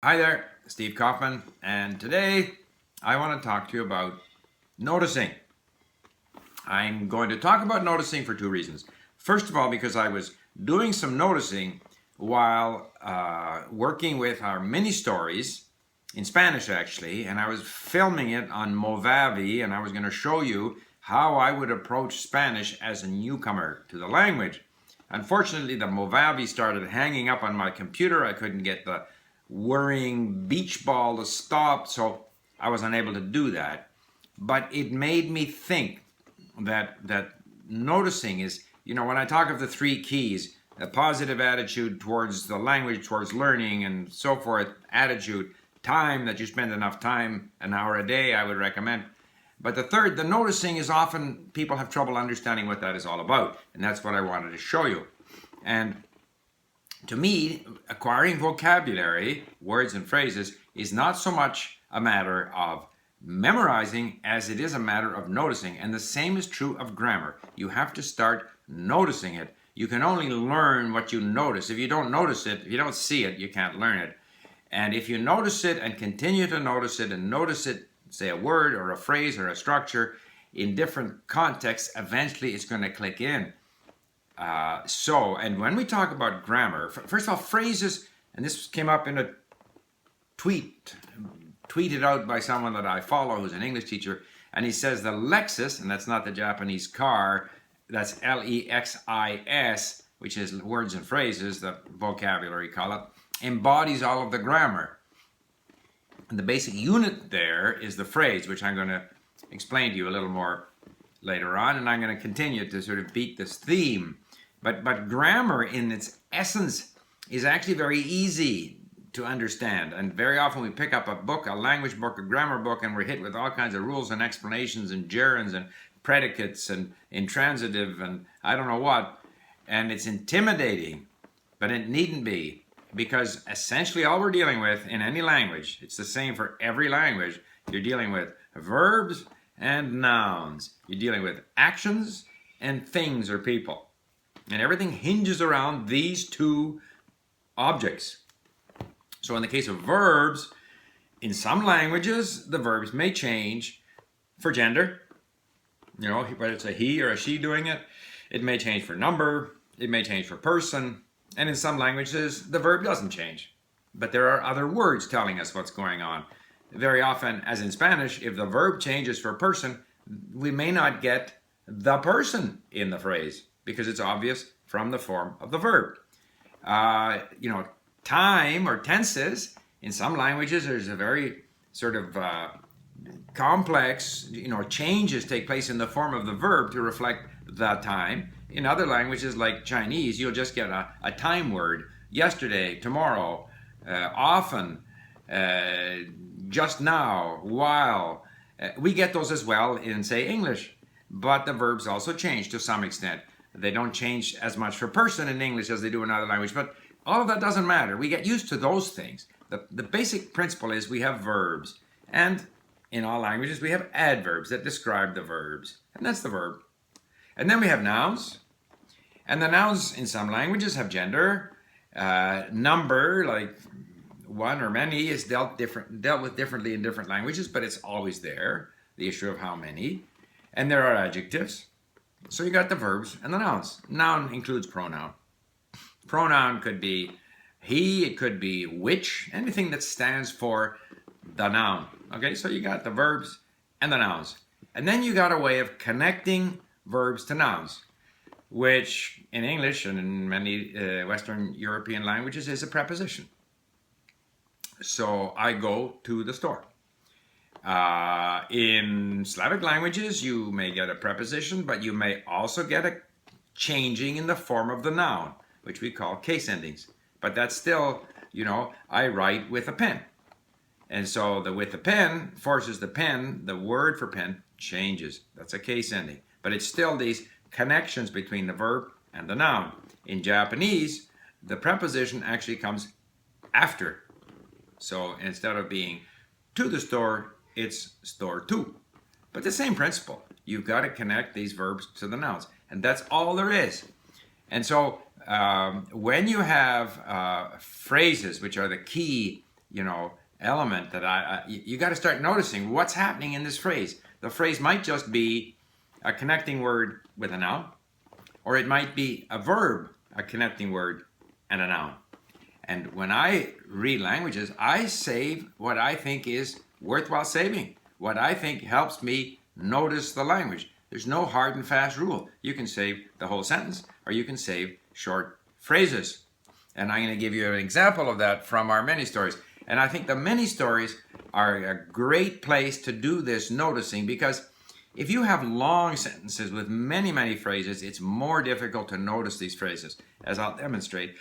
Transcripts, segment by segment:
Hi there, Steve Kaufman, and today I want to talk to you about noticing. I'm going to talk about noticing for two reasons. First of all, because I was doing some noticing while working with our mini stories in Spanish, actually, and I was filming it on Movavi, and I was going to show you how I would approach Spanish as a newcomer to the language. Unfortunately, the Movavi started hanging up on my computer. I couldn't get the whirring beach ball to stop, so I was unable to do that. But it made me think that noticing is, when I talk of the three keys, a positive attitude towards the language, towards learning, and so forth, attitude, time, that you spend enough time, an hour a day, I would recommend. But the third, the noticing, is often people have trouble understanding what that is all about. And that's what I wanted to show you. And to me, acquiring vocabulary, words and phrases, is not so much a matter of memorizing as it is a matter of noticing. And the same is true of grammar. You have to start noticing it. You can only learn what you notice. If you don't notice it, if you don't see it, you can't learn it. And if you notice it and continue to notice it and notice it, say a word or a phrase or a structure in different contexts, eventually it's going to click in. And when we talk about grammar, first of all, phrases, and this came up in a tweeted out by someone that I follow who's an English teacher, and he says the Lexis, and that's not the Japanese car, that's Lexis, which is words and phrases, the vocabulary call it, embodies all of the grammar. And the basic unit there is the phrase, which I'm going to explain to you a little more later on, and I'm going to continue to sort of beat this theme. But grammar in its essence is actually very easy to understand. And very often we pick up a book, a language book, a grammar book, and we're hit with all kinds of rules and explanations and gerunds and predicates and intransitive and I don't know what. And it's intimidating, but it needn't be. Because essentially all we're dealing with in any language, it's the same for every language, you're dealing with verbs and nouns. You're dealing with actions and things or people. And everything hinges around these two objects. So in the case of verbs, in some languages, the verbs may change for gender. Whether it's a he or a she doing it. It may change for number. It may change for person. And in some languages, the verb doesn't change. But there are other words telling us what's going on. Very often, as in Spanish, if the verb changes for person, we may not get the person in the phrase because it's obvious from the form of the verb. Time or tenses, in some languages, there's a very sort of complex, changes take place in the form of the verb to reflect the time. In other languages like Chinese, you'll just get a time word, yesterday, tomorrow, often, just now, while. We get those as well in, say, English, but the verbs also change to some extent. They don't change as much for person in English as they do in other languages, but all of that doesn't matter. We get used to those things. The basic principle is we have verbs, and in all languages we have adverbs that describe the verbs, and that's the verb. And then we have nouns, and the nouns in some languages have gender. Number, like one or many, is dealt with differently in different languages, but it's always there, the issue of how many. And there are adjectives. So you got the verbs and the nouns. Noun includes pronoun. Pronoun could be he, it could be which, anything that stands for the noun. Okay, so you got the verbs and the nouns. And then you got a way of connecting verbs to nouns, which in English and in many Western European languages is a preposition. So I go to the store. In Slavic languages, you may get a preposition, but you may also get a changing in the form of the noun, which we call case endings. But that's still, I write with a pen. And so the with the pen forces the pen, the word for pen changes. That's a case ending. But it's still these connections between the verb and the noun. In Japanese, the preposition actually comes after. So instead of being to the store, it's store to. But the same principle. You've got to connect these verbs to the nouns. And that's all there is. And so when you have phrases, which are the key element that you got to start noticing what's happening in this phrase. The phrase might just be a connecting word with a noun, or it might be a verb, a connecting word, and a noun. And when I read languages, I save what I think is worthwhile saving, what I think helps me notice the language. There's no hard and fast rule. You can save the whole sentence, or you can save short phrases. And I'm going to give you an example of that from our mini stories. And I think the mini stories are a great place to do this noticing, because if you have long sentences with many, many phrases, it's more difficult to notice these phrases. As I'll demonstrate,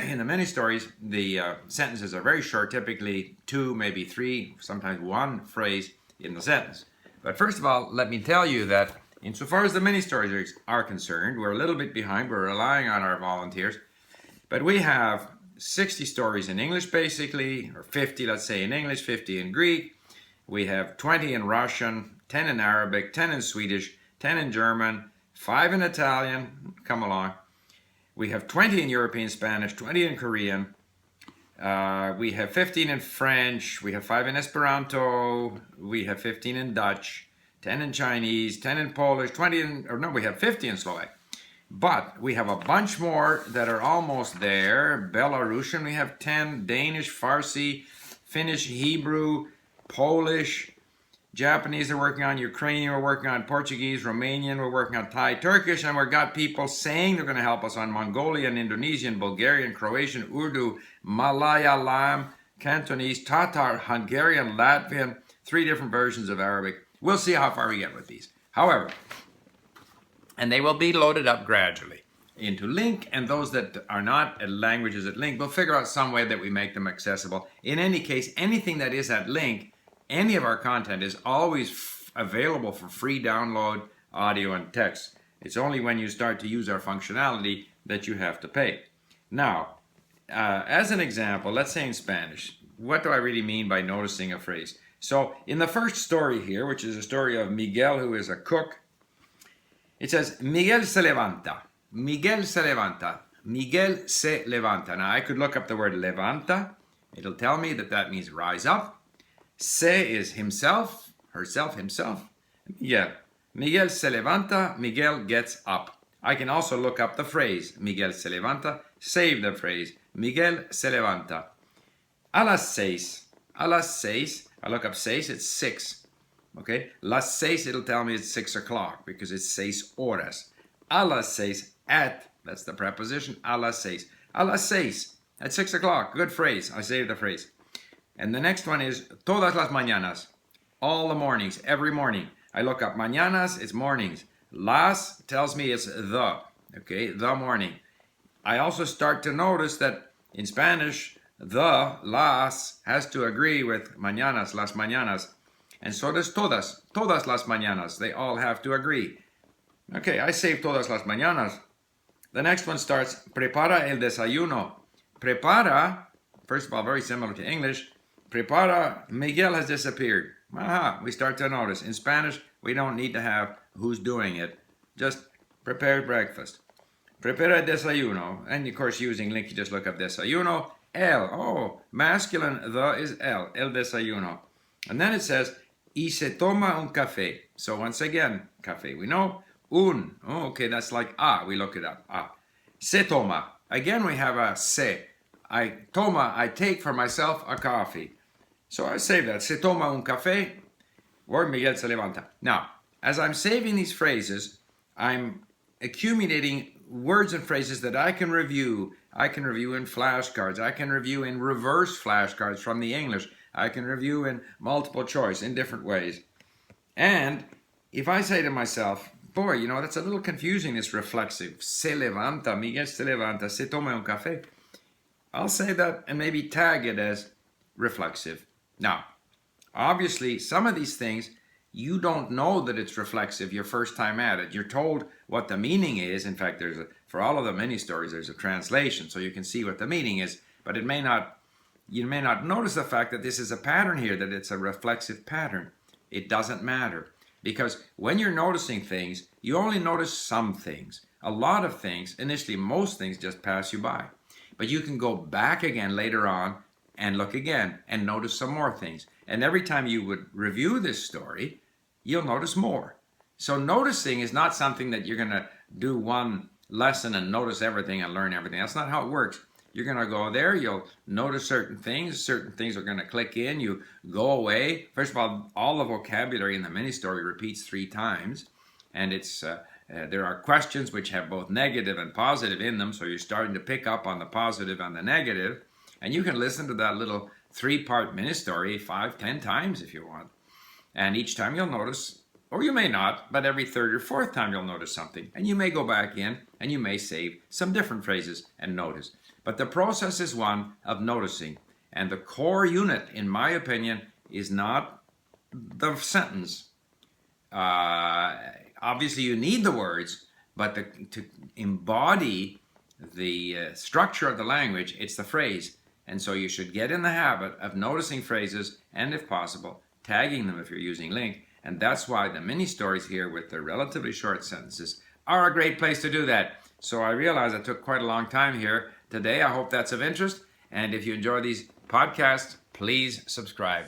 in the mini stories, the sentences are very short, typically 2, maybe 3, sometimes 1 phrase in the sentence. But first of all, let me tell you that insofar as the mini stories are concerned, we're a little bit behind. We're relying on our volunteers. But we have 60 stories in English, basically, or 50, let's say, in English, 50 in Greek. We have 20 in Russian, 10 in Arabic, 10 in Swedish, 10 in German, 5 in Italian, come along. We have 20 in European Spanish, 20 in Korean. We have 15 in French. We have 5 in Esperanto. We have 15 in Dutch, 10 in Chinese, 10 in Polish, we have 50 in Slovak. But we have a bunch more that are almost there. Belarusian, we have 10, Danish, Farsi, Finnish, Hebrew, Polish, Japanese are working on, Ukrainian we're working on, Portuguese, Romanian we're working on, Thai, Turkish, and we've got people saying they're going to help us on Mongolian, Indonesian, Bulgarian, Croatian, Urdu, Malayalam, Cantonese, Tatar, Hungarian, Latvian, 3 different versions of Arabic. We'll see how far we get with these. However, and they will be loaded up gradually into LingQ, and those that are not languages at LingQ, we'll figure out some way that we make them accessible. In any case, anything that is at LingQ, any of our content is always available for free download, audio and text. It's only when you start to use our functionality that you have to pay. Now, as an example, let's say in Spanish, what do I really mean by noticing a phrase? So in the first story here, which is a story of Miguel, who is a cook, it says, Miguel se levanta. Miguel se levanta. Miguel se levanta. Now, I could look up the word levanta. It'll tell me that that means rise up. Se is himself, herself, himself. Miguel. Miguel se levanta. Miguel gets up. I can also look up the phrase, Miguel se levanta. Save the phrase, Miguel se levanta. A las 6. A las 6. I look up 6, it's 6. Okay, las 6, it'll tell me it's 6 o'clock because it's 6 horas. A las 6, at, that's the preposition, a las 6. A las 6, at 6 o'clock, good phrase, I saved the phrase. And the next one is todas las mañanas, all the mornings, every morning. I look up mañanas, it's mornings. Las tells me it's the, okay, the morning. I also start to notice that in Spanish, the, las, has to agree with mañanas, las mañanas. And so does todas, todas las mañanas. They all have to agree. Okay, I saved todas las mañanas. The next one starts, prepara el desayuno. Prepara, first of all, very similar to English. Prepara, Miguel has disappeared. Aha, we start to notice. In Spanish, we don't need to have who's doing it. Just prepare breakfast. Prepara el desayuno. And of course, using LingQ, you just look up desayuno. El, oh, masculine, the is el desayuno. And then it says, y se toma un café. So once again, café, we know. Un, oh, okay, that's like we look it up. Se toma. Again, we have a se. I take for myself a coffee. So I save that. Se toma un café, or Miguel se levanta. Now, as I'm saving these phrases, I'm accumulating words and phrases that I can review. I can review in flashcards. I can review in reverse flashcards from the English. I can review in multiple choice in different ways. And if I say to myself, boy, that's a little confusing, this reflexive. Se levanta, Miguel se levanta, se toma un café. I'll say that and maybe tag it as reflexive. Now, obviously, some of these things, you don't know that it's reflexive your first time at it. You're told what the meaning is. In fact, for all of the mini stories, there's a translation, so you can see what the meaning is, but you may not notice the fact that this is a pattern here, that it's a reflexive pattern. It doesn't matter, because when you're noticing things, you only notice some things. A lot of things, initially most things just pass you by. But you can go back again later on and look again and notice some more things. And every time you would review this story, you'll notice more. So noticing is not something that you're going to do one lesson and notice everything and learn everything. That's not how it works. You're going to go there, you'll notice certain things are going to click in, you go away. First of all the vocabulary in the mini story repeats 3 times, and it's there are questions which have both negative and positive in them, so you're starting to pick up on the positive and the negative, and you can listen to that little 3-part mini story 5-10 times if you want. And each time you'll notice, or you may not, but every 3rd or 4th time you'll notice something. And you may go back in and you may save some different phrases and notice. But the process is one of noticing. And the core unit, in my opinion, is not the sentence. Obviously, you need the words, but to embody the structure of the language, it's the phrase. And so you should get in the habit of noticing phrases and, if possible, tagging them if you're using LingQ. And that's why the mini stories here with the relatively short sentences are a great place to do that. So I realize I took quite a long time here today. I hope that's of interest. And if you enjoy these podcasts, please subscribe.